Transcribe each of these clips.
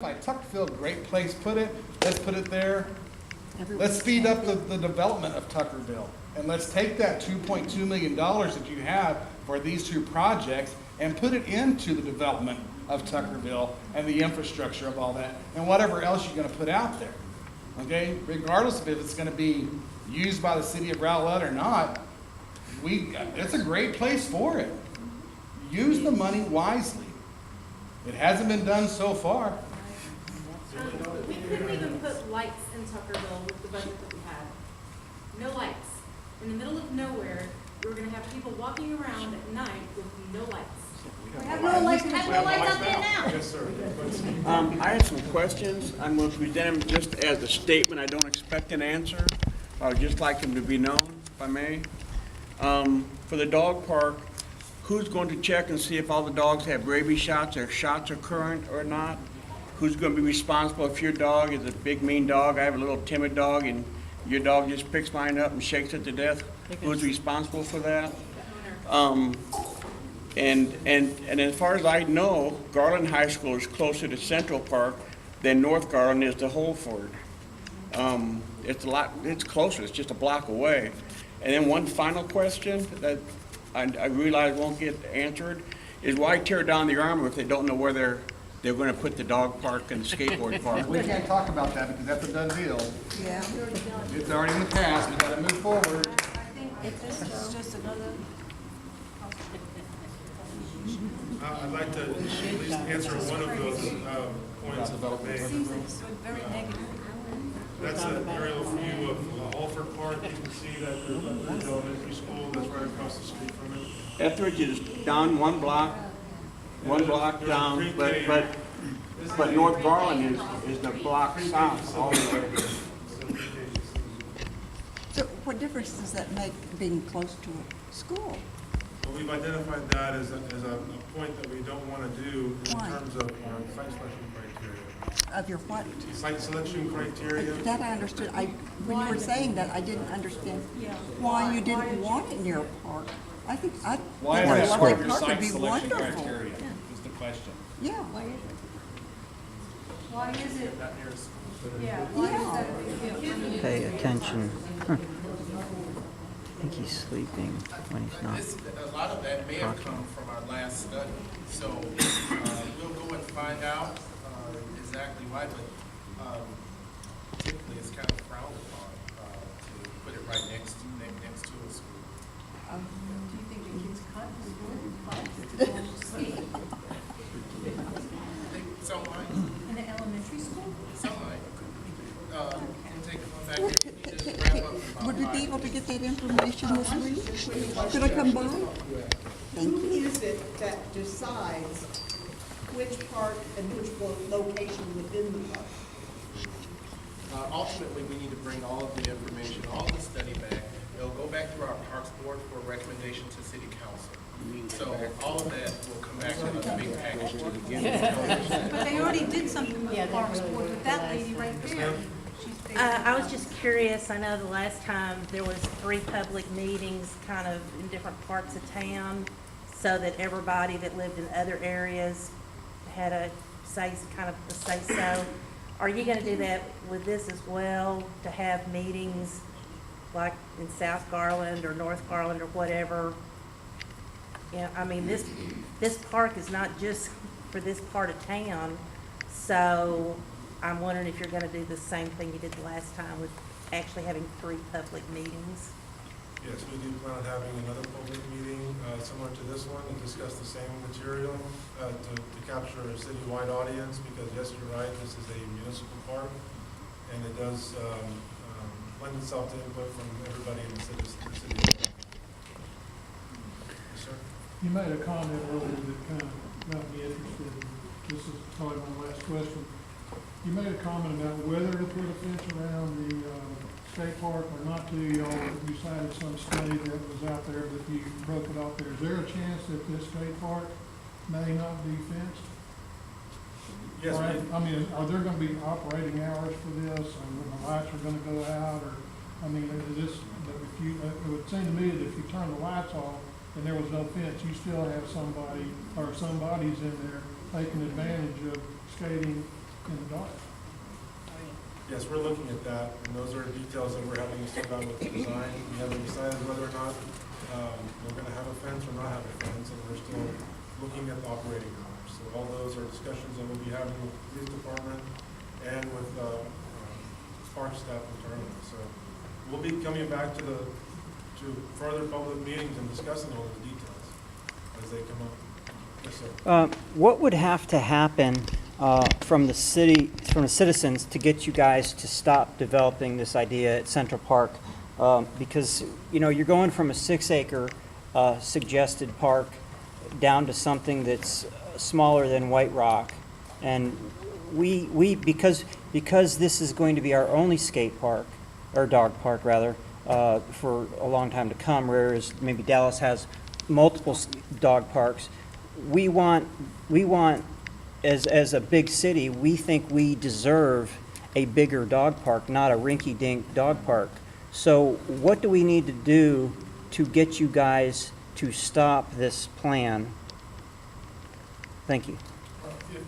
Tuckerville, great place, let's put it there. Let's speed up the development of Tuckerville. And let's take that $2.2 million that you have for these two projects and put it into the development of Tuckerville and the infrastructure of all that and whatever else you're going to put out there. Okay? Regardless of if it's going to be used by the city of Rowlett or not, it's a great place for it. Use the money wisely. It hasn't been done so far. We couldn't even put lights in Tuckerville with the budget that we had. No lights. In the middle of nowhere, we were going to have people walking around at night with no lights. We have no lights out there now. Yes, sir. I have some questions. I'm going to present them just as a statement. I don't expect an answer. I would just like them to be known, if I may. For the dog park, who's going to check and see if all the dogs have rabies shots, or shots are current or not? Who's going to be responsible if your dog is a big, mean dog? I have a little timid dog, and your dog just picks mine up and shakes it to death. Who's responsible for that? And as far as I know, Garland High School is closer to Central Park than North Garland is to Holford. It's closer, it's just a block away. And then one final question that I realize won't get answered is why tear down the Armour if they don't know where they're going to put the dog park and the skateboard park? We can't talk about that because that's a done deal. Yeah. It's already in the past. We got to move forward. I think if this is just another. I'd like to at least answer one of those points that made. Seems very negative. That's an aerial view of Alford Park. You can see that there's an elementary school that's right across the street from it. Etheridge is down one block down, but North Garland is the block south all the way. So what difference does that make being close to a school? Well, we've identified that as a point that we don't want to do in Why? terms of our site selection criteria. Of your what? Site selection criteria. That I understood. When you were saying that, I didn't understand why you didn't want it near a park. I think Why is a that part of your park would site be selection wonderful. criteria? Is the question. Yeah. Why is it? Yeah. Yeah. Pay attention. I think he's sleeping when he's not. A lot of that may have come from our last study, so we'll go and find out exactly why, but typically it's kind of frowned upon to put it right next to a school. Do you think the kids cut the Some might, in the elementary school? some might. We'll take it back. We just wrap up in about Would we 5 be able to get that information this week? Could I come by? Thank Who you. is it that decides which park and which location within the park? Ultimately, we need to bring all of the information, all the study back. It'll go back through our Parks Board for a recommendation to City Council. So all of that will come back in a big package. But they already did something with the Parks Board with that lady right there. I was just curious. I know the last time there was 3 public meetings kind of in different parts of town so that everybody that lived in other areas had a say, kind of a say-so. Are you going to do that with this as well, to have meetings like in South Garland or North Garland or whatever? Yeah, I mean, this park is not just for this part of town, so I'm wondering if you're going to do the same thing you did the last time with actually having 3 public meetings. Yes, we do plan on having another public meeting similar to this one to discuss the same material to capture a citywide audience, because yes, you're right, this is a municipal park and it does lend itself to input from everybody in the city. Yes, sir. You made a comment earlier that kind of got me interested. This is probably my last question. You made a comment about whether to put a fence around the skate park or not to. You cited some study that was out there, but you broke it off there. Is there a chance that this skate park may not be fenced? Yes, Right? I mean, are there going to be operating hours for this, or when the lights are going to go out, or, I mean, is this, it would seem to me that if you turn the lights off and there was no fence, you still have somebody, or somebody's in there taking advantage of skating in the dark. Yes, we're looking at that, and those are details that we're having to sort out with the design. We haven't decided whether or not we're gonna have a fence or not have a fence, and we're still looking at the operating hours. So all those are discussions that we'll be having with the police department and with park staff internally. So we'll be coming back to further public meetings and discussing all those details as they come up. Yes, sir. What would have to happen from the citizens to get you guys to stop developing this idea at Central Park? Because, you know, you're going from a 6-acre suggested park down to something that's smaller than White Rock. And because this is going to be our only skate park, or dog park rather, for a long time to come, whereas maybe Dallas has multiple dog parks, we want, as a big city, we think we deserve a bigger dog park, not a rinky-dink dog park. So what do we need to do to get you guys to stop this plan? Thank you. If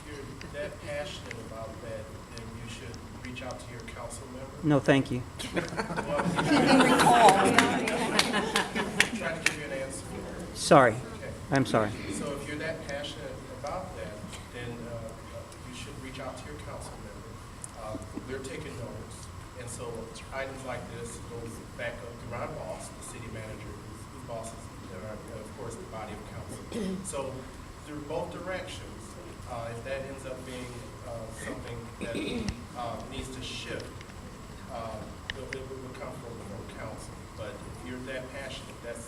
you're that passionate about that, then you should reach out to your council member. No, thank you. Trying to give you an answer. Sorry. Okay. I'm sorry. So if you're that passionate about that, then you should reach out to your council member. They're taking notes, and so items like this goes back up to my boss, the city manager, whose boss is, of course, the body of council. So through both directions, if that ends up being something that needs to shift, it will come from council. But if you're that passionate, that's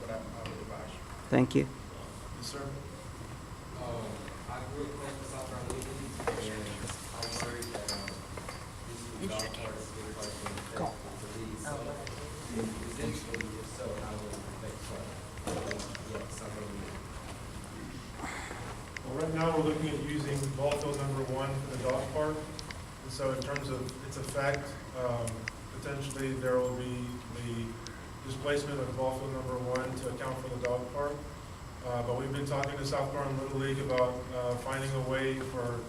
what I would advise you. Thank you. Yes, sir. I grew up in South Carolina, and I'm worried that these dog parks look like they're to leave. So, essentially, if so, how will it affect Well, right now, we're looking at using ball field number 1 for the dog park. And so in terms of its effect, potentially there will be the displacement of ball field number 1 to account for the dog park. But we've been talking to South Carolina Little League about finding a way for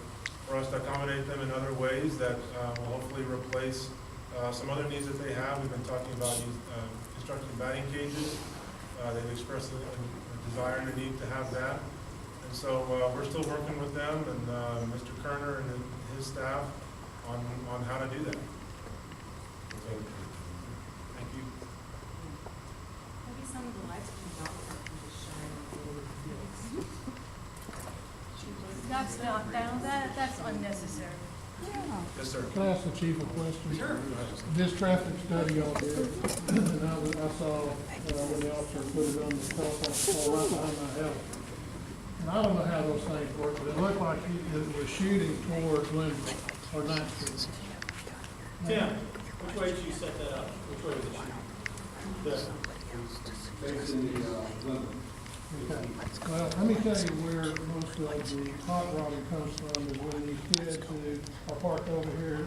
us to accommodate them in other ways that will hopefully replace some other needs that they have. We've been talking about constructing batting cages. They've expressed a desire and a need to have that. And so we're still working with them and Mr. Kerner and his staff on how to do that. So, thank you. Maybe some of the lights from the dog park can just shine over the fields. That's unnecessary. Yes, sir. Can I ask the chief a question? Sure. This traffic study on there, and I saw when the officer put it on the telephone pole right behind my house. And I don't know how those things work, but it looked like it was shooting towards Lindsay or 9th Street. Tim, which way did you set that up? Which way was it shooting? Facing the limit. Okay. Well, let me tell you where most of the hot rodding comes from is when these kids who are parked over here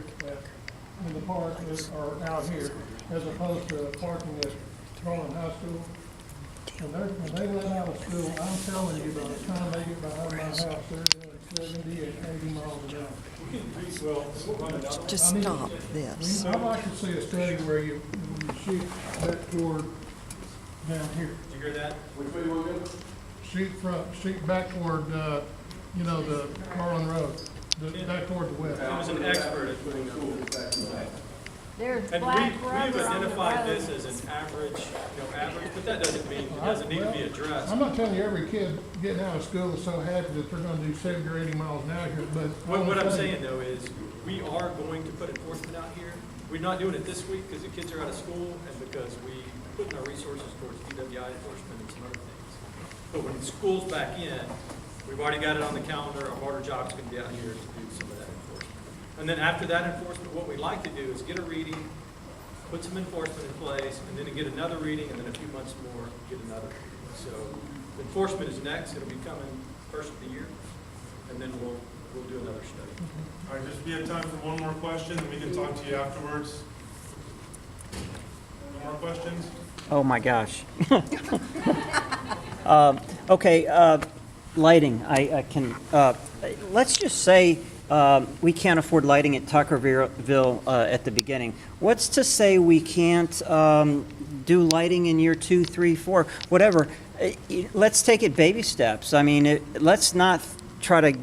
in the park are out here, as opposed to parking at Roland High School. When they let out of school, I'm telling you, by the time they get behind my house, they're doing 70 and 80 miles an hour. Just stop this. I'd like to see a study where you shoot back toward down here. Did you hear that? Which way do you want to go? Shoot back toward, the Carlin Road, back toward the west. He was an expert at putting school. There's And black we've rubber on the identified road. this as an average, but that doesn't mean it doesn't need to be addressed. I'm not telling you every kid getting out of school is so happy that they're gonna do 70 or 80 miles an hour here, but. What I'm saying though is, we are going to put enforcement out here. We're not doing it this week because the kids are out of school and because we put our resources towards DWI enforcement and some other things. But when school's back in, we've already got it on the calendar. Our water job's gonna be out here to do some of that enforcement. And then after that enforcement, what we'd like to do is get a reading, put some enforcement in place, and then get another reading, and then a few months more, get another reading. So enforcement is next. It'll be coming first of the year, and then we'll do another study. All right, just be a time for one more question, and we can talk to you afterwards. No more questions? Oh, my gosh. Okay, lighting, I can, let's just say we can't afford lighting at Tuckerville at the beginning. What's to say we can't do lighting in year 2, 3, 4, whatever? Let's take it baby steps. I mean, let's not try to,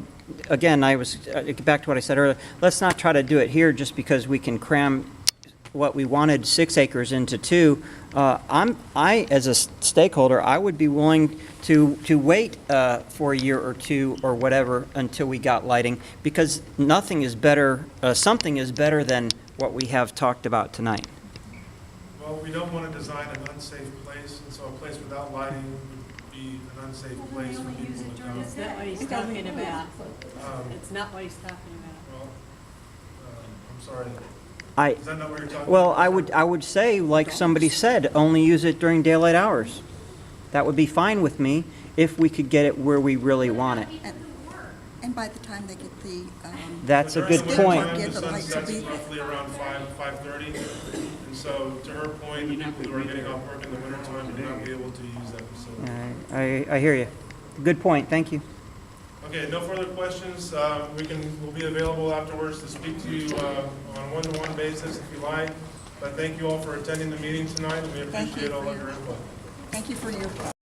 again, back to what I said earlier, let's not try to do it here just because we can cram what we wanted 6 acres into 2. As a stakeholder, I would be willing to wait for a year or 2 or whatever until we got lighting, because nothing is better, something is better than what we have talked about tonight. Well, we don't want to design an unsafe place, and so a place without lighting would be an unsafe place for people to come. That's not what he's talking about. It's not what he's talking about. Well, I'm sorry. Is that not what you're talking about? Well, I would say, like somebody said, only use it during daylight hours. That would be fine with me if we could get it where we really want it. And by the time they get the, That's a good During the point. wintertime, Get the the sun lights sets to be- roughly around 5:30. And so to her point, the people who are getting off work in the wintertime would not be able to use that facility. I hear you. Good point, thank you. Okay, no further questions. We'll be available afterwards to speak to you on a one-to-one basis if you like. But thank you all for attending the meeting tonight, and we Thank you appreciate all for of your input. thank you for your